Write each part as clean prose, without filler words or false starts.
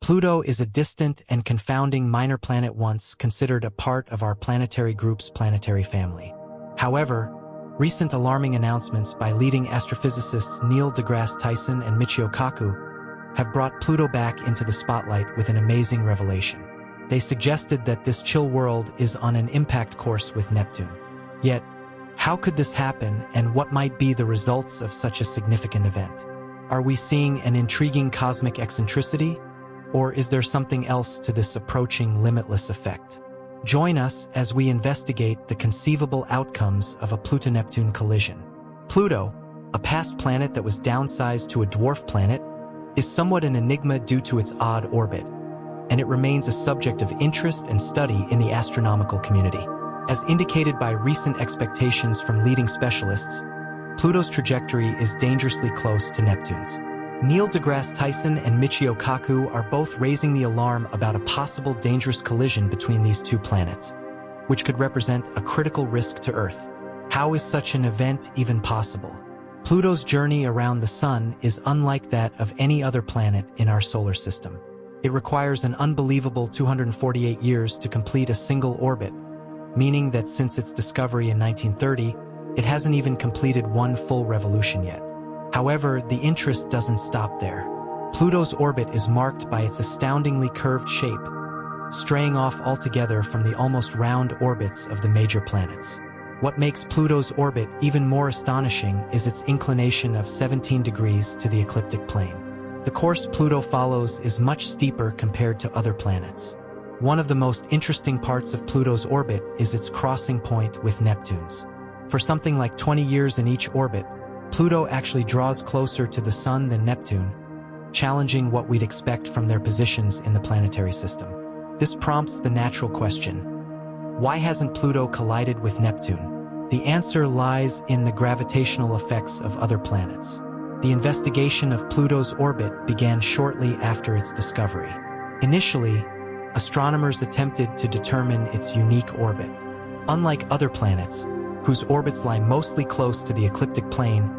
Pluto is a distant and confounding minor planet once considered a part of our planetary group's planetary family. However, recent alarming announcements by leading astrophysicists Neil deGrasse Tyson and Michio Kaku have brought Pluto back into the spotlight with an amazing revelation. They suggested that this chill world is on an impact course with Neptune. Yet, how could this happen, and what might be the results of such a significant event? Are we seeing an intriguing cosmic eccentricity, or is there something else to this approaching limitless effect? Join us as we investigate the conceivable outcomes of a Pluto-Neptune collision. Pluto, a past planet that was downsized to a dwarf planet, is somewhat an enigma due to its odd orbit, and it remains a subject of interest and study in the astronomical community. As indicated by recent expectations from leading specialists, Pluto's trajectory is dangerously close to Neptune's. Neil deGrasse Tyson and Michio Kaku are both raising the alarm about a possible dangerous collision between these two planets, which could represent a critical risk to Earth. How is such an event even possible? Pluto's journey around the Sun is unlike that of any other planet in our solar system. It requires an unbelievable 248 years to complete a single orbit, meaning that since its discovery in 1930, it hasn't even completed one full revolution yet. However, the interest doesn't stop there. Pluto's orbit is marked by its astoundingly curved shape, straying off altogether from the almost round orbits of the major planets. What makes Pluto's orbit even more astonishing is its inclination of 17 degrees to the ecliptic plane. The course Pluto follows is much steeper compared to other planets. One of the most interesting parts of Pluto's orbit is its crossing point with Neptune's. For something like 20 years in each orbit, Pluto actually draws closer to the Sun than Neptune, challenging what we'd expect from their positions in the planetary system. This prompts the natural question: why hasn't Pluto collided with Neptune? The answer lies in the gravitational effects of other planets. The investigation of Pluto's orbit began shortly after its discovery. Initially, astronomers attempted to determine its unique orbit. Unlike other planets, whose orbits lie mostly close to the ecliptic plane,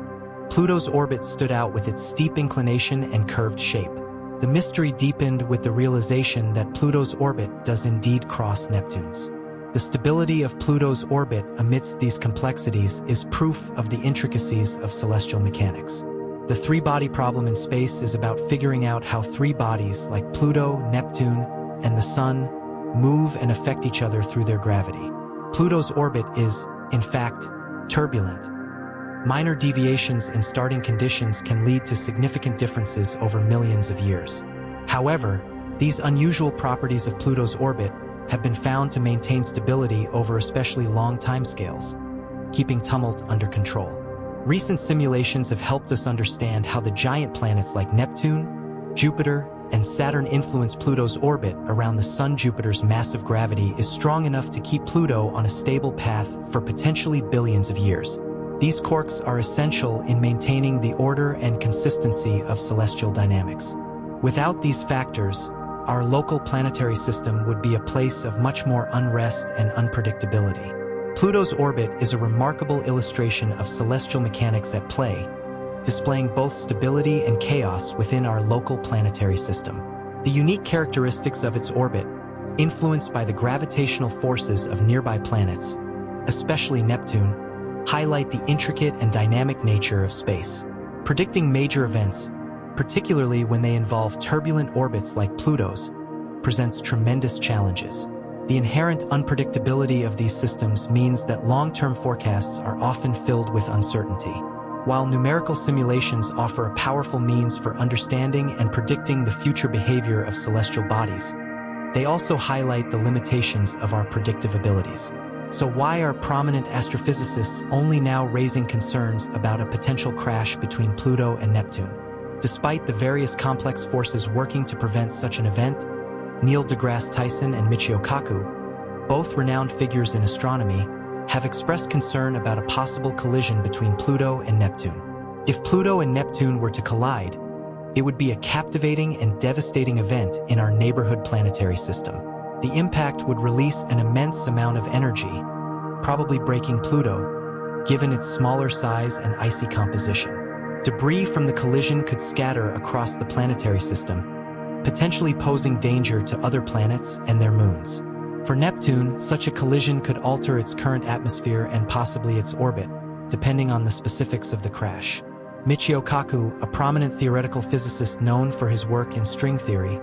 Pluto's orbit stood out with its steep inclination and curved shape. The mystery deepened with the realization that Pluto's orbit does indeed cross Neptune's. The stability of Pluto's orbit amidst these complexities is proof of the intricacies of celestial mechanics. The three-body problem in space is about figuring out how three bodies like Pluto, Neptune, and the Sun move and affect each other through their gravity. Pluto's orbit is, in fact, turbulent. Minor deviations in starting conditions can lead to significant differences over millions of years. However, these unusual properties of Pluto's orbit have been found to maintain stability over especially long timescales, keeping tumult under control. Recent simulations have helped us understand how the giant planets like Neptune, Jupiter, and Saturn influence Pluto's orbit around the Sun. Jupiter's massive gravity is strong enough to keep Pluto on a stable path for potentially billions of years. These quirks are essential in maintaining the order and consistency of celestial dynamics. Without these factors, our local planetary system would be a place of much more unrest and unpredictability. Pluto's orbit is a remarkable illustration of celestial mechanics at play, displaying both stability and chaos within our local planetary system. The unique characteristics of its orbit, influenced by the gravitational forces of nearby planets, especially Neptune, highlight the intricate and dynamic nature of space. Predicting major events, particularly when they involve turbulent orbits like Pluto's, presents tremendous challenges. The inherent unpredictability of these systems means that long-term forecasts are often filled with uncertainty. While numerical simulations offer a powerful means for understanding and predicting the future behavior of celestial bodies, they also highlight the limitations of our predictive abilities. So why are prominent astrophysicists only now raising concerns about a potential crash between Pluto and Neptune? Despite the various complex forces working to prevent such an event, Neil deGrasse Tyson and Michio Kaku, both renowned figures in astronomy, have expressed concern about a possible collision between Pluto and Neptune. If Pluto and Neptune were to collide, it would be a captivating and devastating event in our neighborhood planetary system. The impact would release an immense amount of energy, probably breaking Pluto, given its smaller size and icy composition. Debris from the collision could scatter across the planetary system, potentially posing danger to other planets and their moons. For Neptune, such a collision could alter its current atmosphere and possibly its orbit, depending on the specifics of the crash. Michio Kaku, a prominent theoretical physicist known for his work in string theory,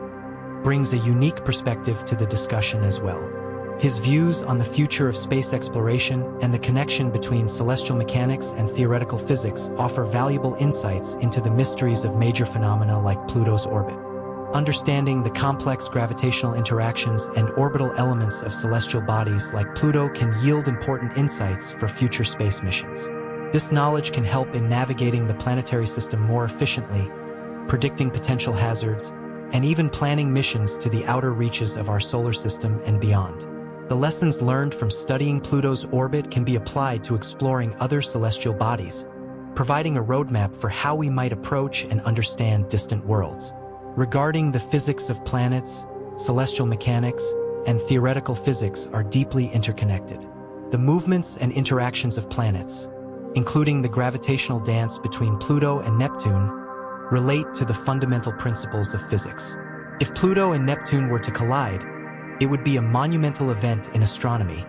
brings a unique perspective to the discussion as well. His views on the future of space exploration and the connection between celestial mechanics and theoretical physics offer valuable insights into the mysteries of major phenomena like Pluto's orbit. Understanding the complex gravitational interactions and orbital elements of celestial bodies like Pluto can yield important insights for future space missions. This knowledge can help in navigating the planetary system more efficiently, predicting potential hazards, and even planning missions to the outer reaches of our solar system and beyond. The lessons learned from studying Pluto's orbit can be applied to exploring other celestial bodies, providing a roadmap for how we might approach and understand distant worlds. Regarding the physics of planets, celestial mechanics, and theoretical physics are deeply interconnected. The movements and interactions of planets, including the gravitational dance between Pluto and Neptune, relate to the fundamental principles of physics. If Pluto and Neptune were to collide, it would be a monumental event in astronomy,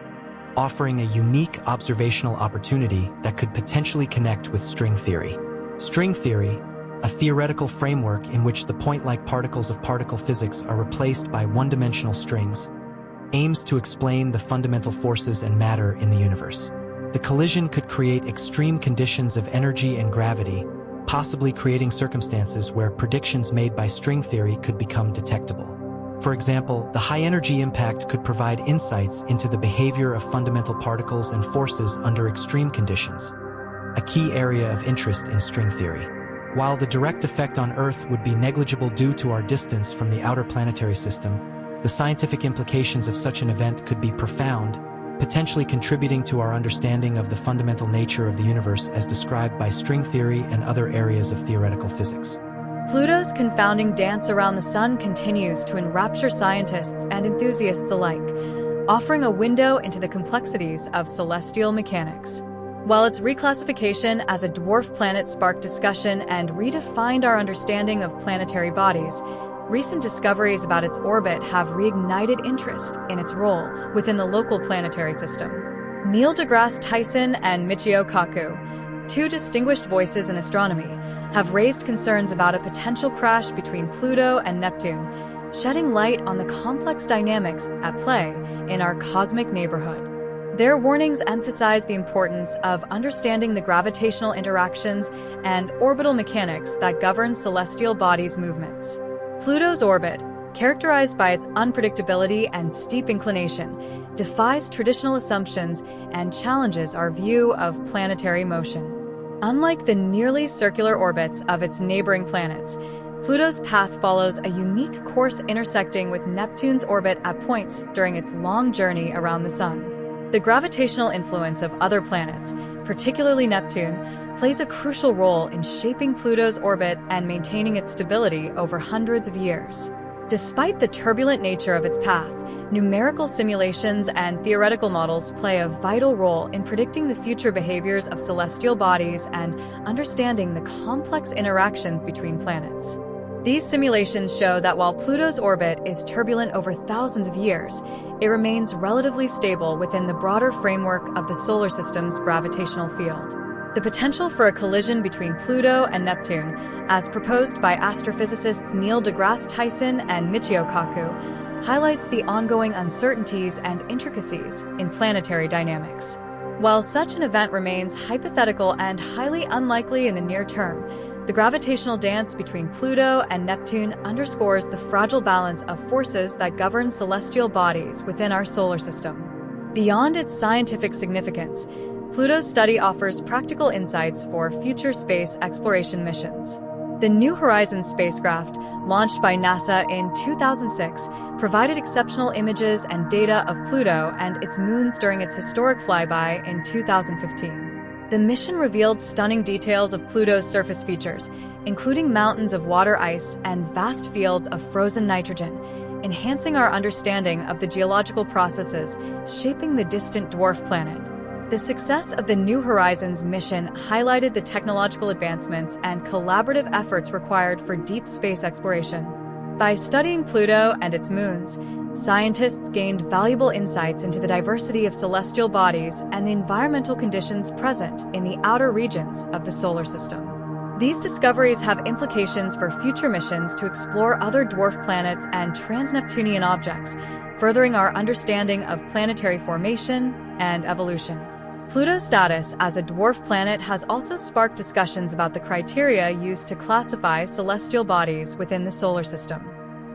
offering a unique observational opportunity that could potentially connect with string theory. String theory, a theoretical framework in which the point-like particles of particle physics are replaced by one-dimensional strings, aims to explain the fundamental forces and matter in the universe. The collision could create extreme conditions of energy and gravity, possibly creating circumstances where predictions made by string theory could become detectable. For example, the high-energy impact could provide insights into the behavior of fundamental particles and forces under extreme conditions, a key area of interest in string theory. While the direct effect on Earth would be negligible due to our distance from the outer planetary system, the scientific implications of such an event could be profound, potentially contributing to our understanding of the fundamental nature of the universe as described by string theory and other areas of theoretical physics. Pluto's confounding dance around the Sun continues to enrapture scientists and enthusiasts alike, offering a window into the complexities of celestial mechanics. While its reclassification as a dwarf planet sparked discussion and redefined our understanding of planetary bodies, recent discoveries about its orbit have reignited interest in its role within the local planetary system. Neil deGrasse Tyson and Michio Kaku, two distinguished voices in astronomy, have raised concerns about a potential crash between Pluto and Neptune, shedding light on the complex dynamics at play in our cosmic neighborhood. Their warnings emphasize the importance of understanding the gravitational interactions and orbital mechanics that govern celestial bodies' movements. Pluto's orbit, characterized by its unpredictability and steep inclination, defies traditional assumptions and challenges our view of planetary motion. Unlike the nearly circular orbits of its neighboring planets, Pluto's path follows a unique course intersecting with Neptune's orbit at points during its long journey around the Sun. The gravitational influence of other planets, particularly Neptune, plays a crucial role in shaping Pluto's orbit and maintaining its stability over hundreds of years. Despite the turbulent nature of its path, numerical simulations and theoretical models play a vital role in predicting the future behaviors of celestial bodies and understanding the complex interactions between planets. These simulations show that while Pluto's orbit is turbulent over thousands of years, it remains relatively stable within the broader framework of the solar system's gravitational field. The potential for a collision between Pluto and Neptune, as proposed by astrophysicists Neil deGrasse Tyson and Michio Kaku, highlights the ongoing uncertainties and intricacies in planetary dynamics. While such an event remains hypothetical and highly unlikely in the near term, the gravitational dance between Pluto and Neptune underscores the fragile balance of forces that govern celestial bodies within our solar system. Beyond its scientific significance, Pluto's study offers practical insights for future space exploration missions. The New Horizons spacecraft, launched by NASA in 2006, provided exceptional images and data of Pluto and its moons during its historic flyby in 2015. The mission revealed stunning details of Pluto's surface features, including mountains of water ice and vast fields of frozen nitrogen, enhancing our understanding of the geological processes shaping the distant dwarf planet. The success of the New Horizons mission highlighted the technological advancements and collaborative efforts required for deep space exploration. By studying Pluto and its moons, scientists gained valuable insights into the diversity of celestial bodies and the environmental conditions present in the outer regions of the solar system. These discoveries have implications for future missions to explore other dwarf planets and trans-Neptunian objects, furthering our understanding of planetary formation and evolution. Pluto's status as a dwarf planet has also sparked discussions about the criteria used to classify celestial bodies within the solar system.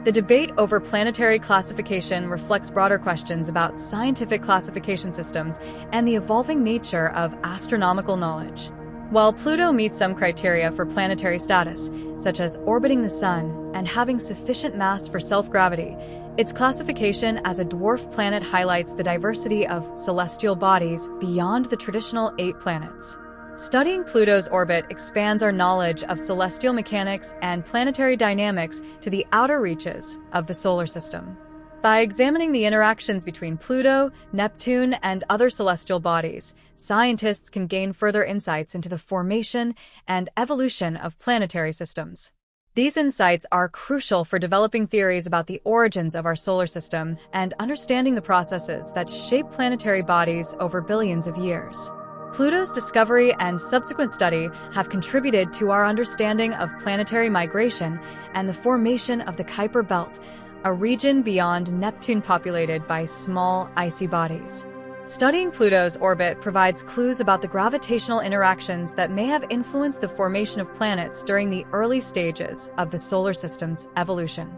The debate over planetary classification reflects broader questions about scientific classification systems and the evolving nature of astronomical knowledge. While Pluto meets some criteria for planetary status, such as orbiting the Sun and having sufficient mass for self-gravity, its classification as a dwarf planet highlights the diversity of celestial bodies beyond the traditional 8 planets. Studying Pluto's orbit expands our knowledge of celestial mechanics and planetary dynamics to the outer reaches of the solar system. By examining the interactions between Pluto, Neptune, and other celestial bodies, scientists can gain further insights into the formation and evolution of planetary systems. These insights are crucial for developing theories about the origins of our solar system and understanding the processes that shape planetary bodies over billions of years. Pluto's discovery and subsequent study have contributed to our understanding of planetary migration and the formation of the Kuiper Belt, a region beyond Neptune populated by small, icy bodies. Studying Pluto's orbit provides clues about the gravitational interactions that may have influenced the formation of planets during the early stages of the solar system's evolution.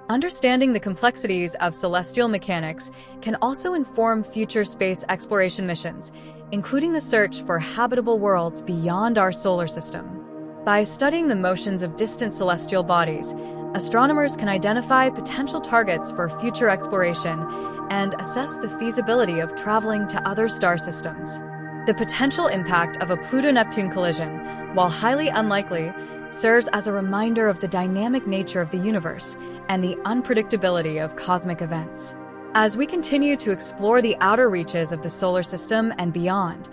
Understanding the complexities of celestial mechanics can also inform future space exploration missions, including the search for habitable worlds beyond our solar system. By studying the motions of distant celestial bodies, astronomers can identify potential targets for future exploration and assess the feasibility of traveling to other star systems. The potential impact of a Pluto-Neptune collision, while highly unlikely, serves as a reminder of the dynamic nature of the universe and the unpredictability of cosmic events. As we continue to explore the outer reaches of the solar system and beyond,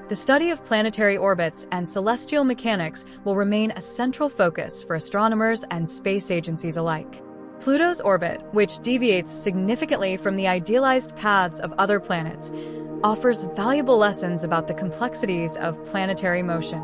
the study of planetary orbits and celestial mechanics will remain a central focus for astronomers and space agencies alike. Pluto's orbit, which deviates significantly from the idealized paths of other planets, offers valuable lessons about the complexities of planetary motion.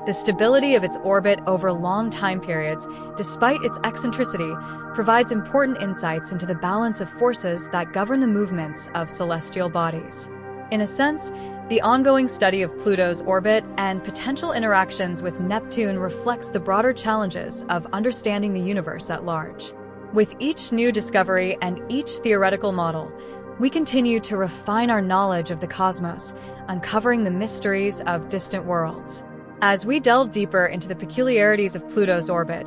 The stability of its orbit over long time periods, despite its eccentricity, provides important insights into the balance of forces that govern the movements of celestial bodies. In a sense, the ongoing study of Pluto's orbit and potential interactions with Neptune reflects the broader challenges of understanding the universe at large. With each new discovery and each theoretical model, we continue to refine our knowledge of the cosmos, uncovering the mysteries of distant worlds. As we delve deeper into the peculiarities of Pluto's orbit,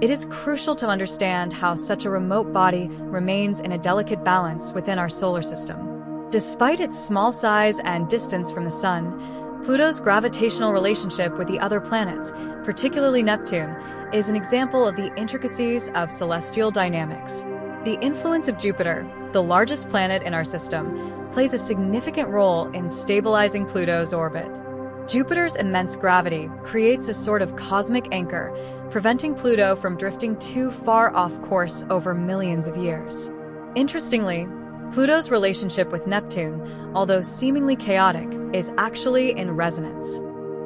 it is crucial to understand how such a remote body remains in a delicate balance within our solar system. Despite its small size and distance from the Sun, Pluto's gravitational relationship with the other planets, particularly Neptune, is an example of the intricacies of celestial dynamics. The influence of Jupiter, the largest planet in our system, plays a significant role in stabilizing Pluto's orbit. Jupiter's immense gravity creates a sort of cosmic anchor, preventing Pluto from drifting too far off course over millions of years. Interestingly, Pluto's relationship with Neptune, although seemingly chaotic, is actually in resonance.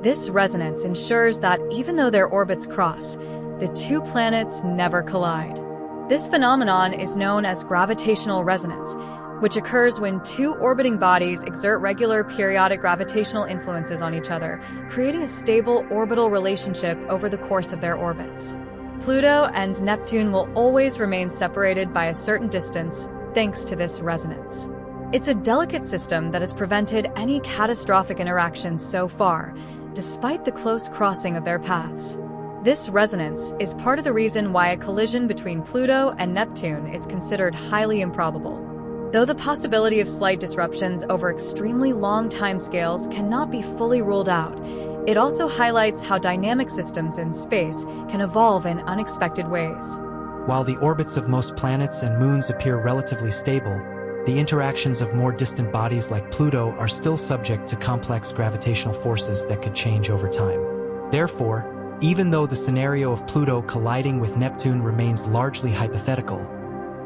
This resonance ensures that even though their orbits cross, the two planets never collide. This phenomenon is known as gravitational resonance, which occurs when two orbiting bodies exert regular periodic gravitational influences on each other, creating a stable orbital relationship over the course of their orbits. Pluto and Neptune will always remain separated by a certain distance, thanks to this resonance. It's a delicate system that has prevented any catastrophic interactions so far, despite the close crossing of their paths. This resonance is part of the reason why a collision between Pluto and Neptune is considered highly improbable. Though the possibility of slight disruptions over extremely long timescales cannot be fully ruled out, it also highlights how dynamic systems in space can evolve in unexpected ways. While the orbits of most planets and moons appear relatively stable, the interactions of more distant bodies like Pluto are still subject to complex gravitational forces that could change over time. Therefore, Even though the scenario of Pluto colliding with Neptune remains largely hypothetical,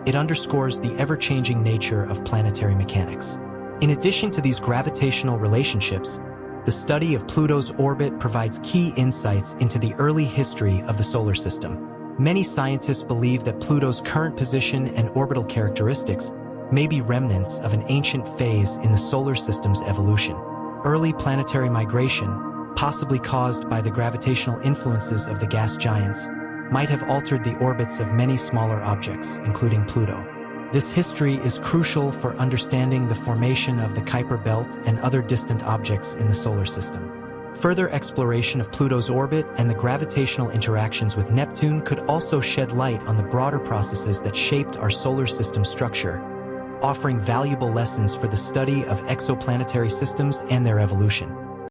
it underscores the ever-changing nature of planetary mechanics. In addition to these gravitational relationships, the study of Pluto's orbit provides key insights into the early history of the solar system. Many scientists believe that Pluto's current position and orbital characteristics may be remnants of an ancient phase in the solar system's evolution. Early planetary migration, possibly caused by the gravitational influences of the gas giants, might have altered the orbits of many smaller objects, including Pluto. This history is crucial for understanding the formation of the Kuiper Belt and other distant objects in the solar system. Further exploration of Pluto's orbit and the gravitational interactions with Neptune could also shed light on the broader processes that shaped our solar system structure, offering valuable lessons for the study of exoplanetary systems and their evolution.